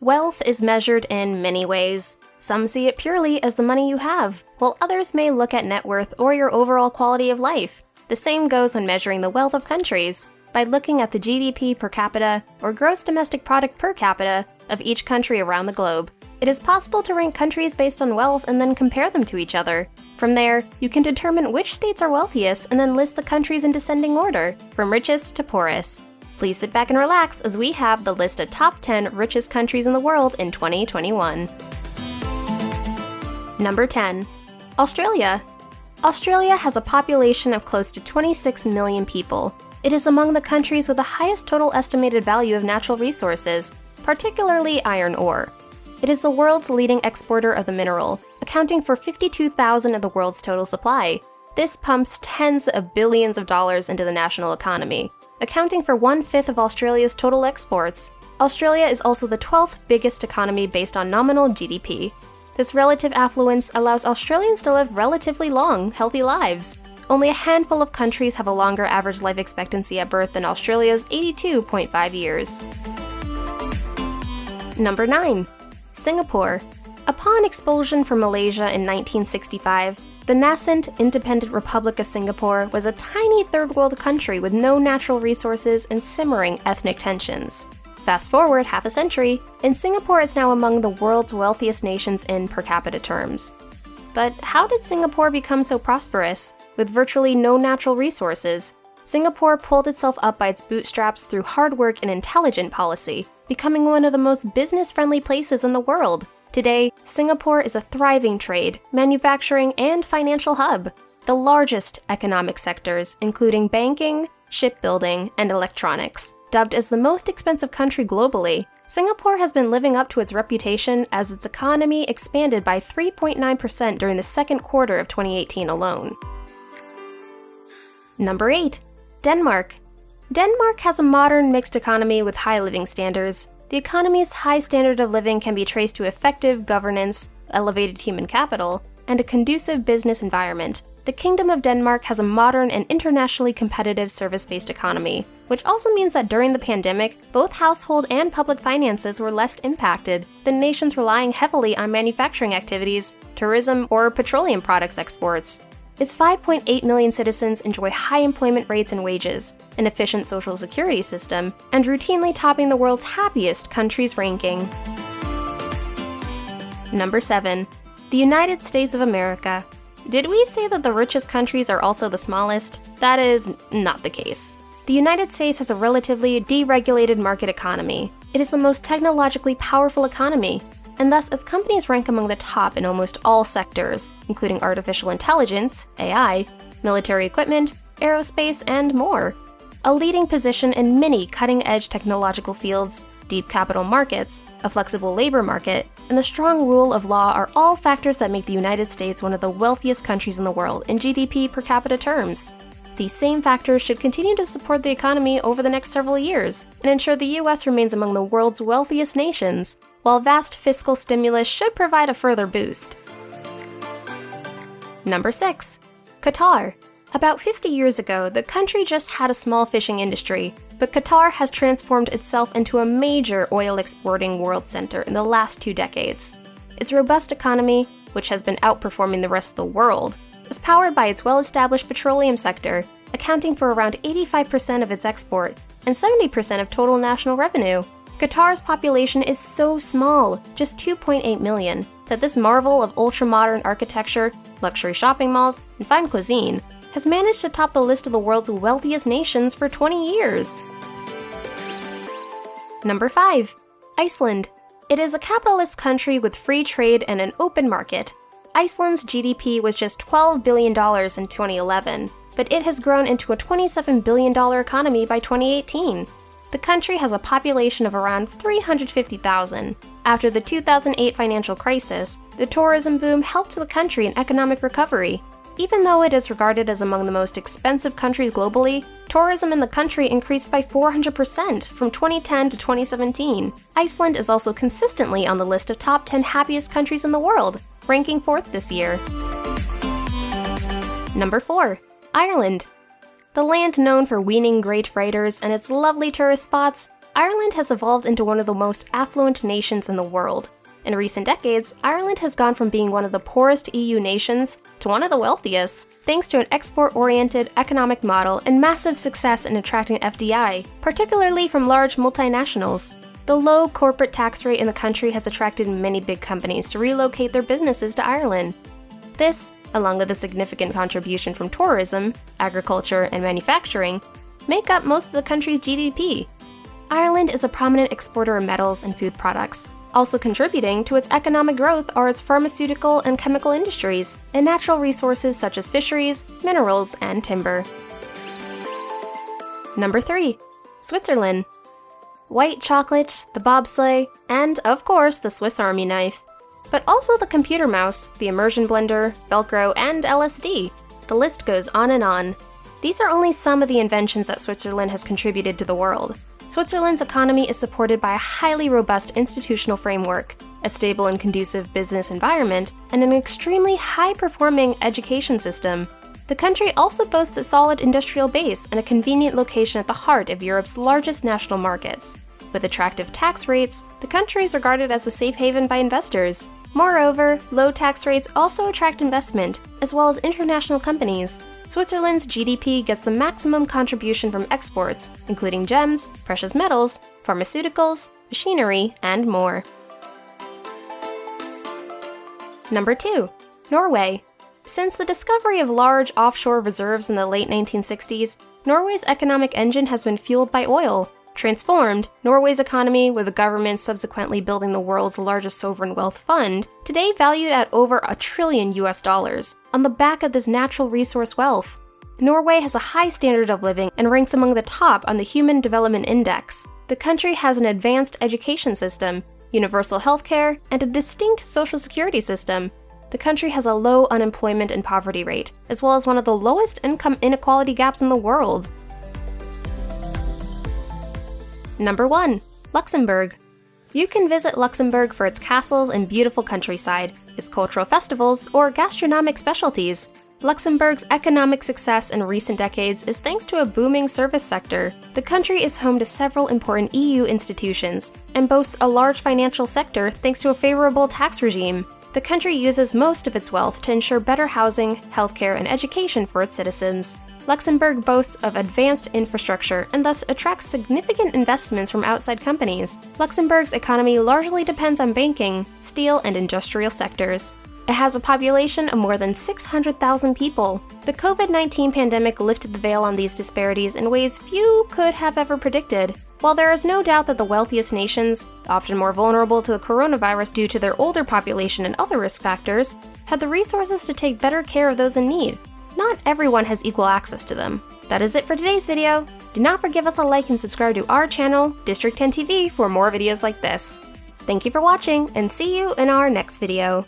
Wealth is measured in many ways. Some see it purely as the money you have, while others may look at net worth or your overall quality of life. The same goes when measuring the wealth of countries, by looking at the GDP per capita or gross domestic product per capita of each country around the globe. It is possible to rank countries based on wealth and then compare them to each other. From there, you can determine which states are wealthiest and then list the countries in descending order, from richest to poorest. Please sit back and relax as we have the list of top 10 richest countries in the world in 2021. Number 10. Australia. Australia has a population of close to 26 million people. It is among the countries with the highest total estimated value of natural resources, particularly iron ore. It is the world's leading exporter of the mineral, accounting for 52,000 of the world's total supply. This pumps tens of billions of dollars into the national economy, accounting for 1/5 of Australia's total exports. Australia is also the 12th biggest economy based on nominal GDP. This relative affluence allows Australians to live relatively long, healthy lives. Only a handful of countries have a longer average life expectancy at birth than Australia's 82.5 years. Number 9. Singapore. Upon expulsion from Malaysia in 1965, the nascent independent Republic of Singapore was a tiny third-world country with no natural resources and simmering ethnic tensions. Fast forward half a century, and Singapore is now among the world's wealthiest nations in per capita terms. But how did Singapore become so prosperous? With virtually no natural resources, Singapore pulled itself up by its bootstraps through hard work and intelligent policy, becoming one of the most business-friendly places in the world. Today, Singapore is a thriving trade, manufacturing, and financial hub. The largest economic sectors, including banking, shipbuilding, and electronics. Dubbed as the most expensive country globally, Singapore has been living up to its reputation as its economy expanded by 3.9% during the second quarter of 2018 alone. Number 8. Denmark. Denmark has a modern mixed economy with high living standards. The economy's high standard of living can be traced to effective governance, elevated human capital, and a conducive business environment. The Kingdom of Denmark has a modern and internationally competitive service-based economy, which also means that during the pandemic, both household and public finances were less impacted than nations relying heavily on manufacturing activities, tourism, or petroleum products exports. Its 5.8 million citizens enjoy high employment rates and wages, an efficient social security system, and routinely topping the world's happiest countries ranking. Number 7. The United States of America. Did we say that the richest countries are also the smallest? That is not the case. The United States has a relatively deregulated market economy. It is the most technologically powerful economy, and thus its companies rank among the top in almost all sectors, including artificial intelligence, AI, military equipment, aerospace, and more. A leading position in many cutting-edge technological fields, deep capital markets, a flexible labor market, and the strong rule of law are all factors that make the United States one of the wealthiest countries in the world in GDP per capita terms. These same factors should continue to support the economy over the next several years and ensure the US remains among the world's wealthiest nations, while vast fiscal stimulus should provide a further boost. Number 6. Qatar. About 50 years ago, the country just had a small fishing industry, but Qatar has transformed itself into a major oil-exporting world center in the last 2 decades. Its robust economy, which has been outperforming the rest of the world, is powered by its well-established petroleum sector, accounting for around 85% of its export and 70% of total national revenue. Qatar's population is so small, just 2.8 million, that this marvel of ultra-modern architecture, luxury shopping malls, and fine cuisine has managed to top the list of the world's wealthiest nations for 20 years. Number 5. Iceland. It is a capitalist country with free trade and an open market. Iceland's GDP was just $12 billion in 2011, but it has grown into a $27 billion economy by 2018. The country has a population of around 350,000. After the 2008 financial crisis, the tourism boom helped the country in economic recovery. Even though it is regarded as among the most expensive countries globally, tourism in the country increased by 400% from 2010 to 2017. Iceland is also consistently on the list of top 10 happiest countries in the world, ranking 4th this year. Number 4. Ireland. The land known for weaning great freighters and its lovely tourist spots, Ireland has evolved into one of the most affluent nations in the world. In recent decades, Ireland has gone from being one of the poorest EU nations to one of the wealthiest, thanks to an export-oriented economic model and massive success in attracting FDI, particularly from large multinationals. The low corporate tax rate in the country has attracted many big companies to relocate their businesses to Ireland. This, along with a significant contribution from tourism, agriculture, and manufacturing, make up most of the country's GDP. Ireland is a prominent exporter of metals and food products. Also contributing to its economic growth are its pharmaceutical and chemical industries, and natural resources such as fisheries, minerals, and timber. Number 3. Switzerland. White chocolate, the bobsleigh, and, of course, the Swiss Army knife. But also the computer mouse, the immersion blender, Velcro, and LSD. The list goes on and on. These are only some of the inventions that Switzerland has contributed to the world. Switzerland's economy is supported by a highly robust institutional framework, a stable and conducive business environment, and an extremely high-performing education system. The country also boasts a solid industrial base and a convenient location at the heart of Europe's largest national markets. With attractive tax rates, the country is regarded as a safe haven by investors. Moreover, low tax rates also attract investment, as well as international companies. Switzerland's GDP gets the maximum contribution from exports, including gems, precious metals, pharmaceuticals, machinery, and more. Number 2. Norway. Since the discovery of large offshore reserves in the late 1960s, Norway's economic engine has been fueled by oil. Transformed, Norway's economy, with the government subsequently building the world's largest sovereign wealth fund, today valued at over $1 trillion on the back of this natural resource wealth. Norway has a high standard of living and ranks among the top on the Human Development Index. The country has an advanced education system, universal healthcare, and a distinct social security system. The country has a low unemployment and poverty rate, as well as one of the lowest income inequality gaps in the world. Number 1. Luxembourg. You can visit Luxembourg for its castles and beautiful countryside, its cultural festivals, or gastronomic specialties. Luxembourg's economic success in recent decades is thanks to a booming service sector. The country is home to several important EU institutions, and boasts a large financial sector thanks to a favorable tax regime. The country uses most of its wealth to ensure better housing, healthcare, and education for its citizens. Luxembourg boasts of advanced infrastructure and thus attracts significant investments from outside companies. Luxembourg's economy largely depends on banking, steel, and industrial sectors. It has a population of more than 600,000 people. The COVID-19 pandemic lifted the veil on these disparities in ways few could have ever predicted. While there is no doubt that the wealthiest nations, often more vulnerable to the coronavirus due to their older population and other risk factors, have the resources to take better care of those in need, not everyone has equal access to them. That is it for today's video. Do not forget us a like and subscribe to our channel, District 10 TV, for more videos like this. Thank you for watching, and see you in our next video.